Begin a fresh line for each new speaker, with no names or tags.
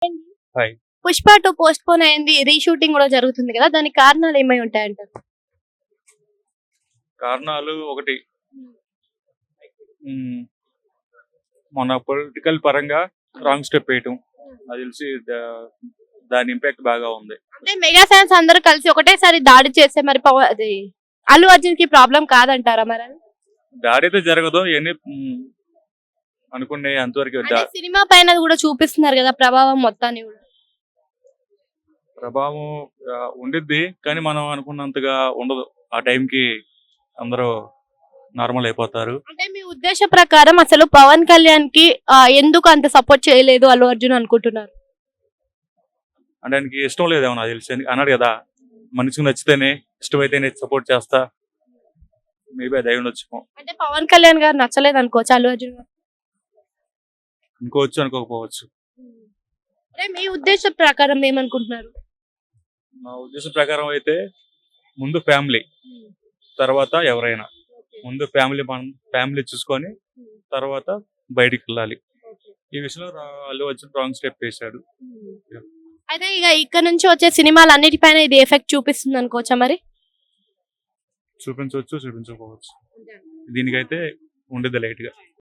Hi.
'Pushpa 2' post phone అయింది. Reshooting కూడా జరుగుతుంది కదా! దానికి కారణాలు ఏమై ఉంటాయంటారు?
కారణాలు ఒకటి హ్మ్. మన పొలిటికల్ పరంగా రాంగ్ స్టెప్ వేయటం. నాకు తెలిసి దాని ఇంపాక్ట్ బాగా ఉంది.
అంటే మెగా ఫ్యాన్స్ అందరూ కలిసి ఒకటేసారి దాడి చేస్తే మరి అది అల్లు అర్జున్ కి ప్రాబ్లం కాదంటారా మరి అది?
దాడి అయితే జరగదు. ఇవన్నీ అనుకునే అంతవరకు
అంటే సినిమా పైన కూడా చూపిస్తున్నారు కదా ప్రభావం మొత్తాన్ని కూడా.
ప్రభావం ఉండిద్ది. కానీ మనం అనుకున్నంతగా ఉండదు. ఆ టైంకి అందరూ నార్మల్ అయిపోతారు.
అంటే మీ ఉద్దేశ ప్రకారం అసలు పవన్ కళ్యాణ్ కి ఎందుకు అంత సపోర్ట్ చేయలేదు అల్లు అర్జున్ అనుకుంటున్నారు?
అంటే ఆయనకి ఇష్టం లేదేమో నాకు తెలిసి అన్నాడు కదా, మనిషికి నచ్చితేనే ఇష్టమైతేనే సపోర్ట్ చేస్తా. మేబీ అది అయి ఉండొచ్చు.
అంటే పవన్ కళ్యాణ్ గారు నచ్చలేదు అనుకోవచ్చు అల్లు అర్జున్ గారు.
అనుకోవచ్చు, అనుకోకపోవచ్చు.
అంటే మీ ఉద్దేశ ప్రకారం ఏమనుకుంటున్నారు?
నా ఉద్దేశం ప్రకారం అయితే ముందు ఫ్యామిలీ, తర్వాత ఎవరైనా. ముందు ఫ్యామిలీ చూసుకొని తర్వాత బయటికి వెళ్ళాలి. ఈ విషయంలో అల్లు అర్జున్ రాంగ్ స్టెప్ వేశాడు.
అయితే ఇక ఇక్కడ నుంచి వచ్చే సినిమాలు అన్నిటిపైన ఇది ఎఫెక్ట్ చూపిస్తుంది అనుకోవచ్చా మరి?
చూపించవచ్చు, చూపించకపోవచ్చు. దీనికైతే ఉండేది లైట్ గా.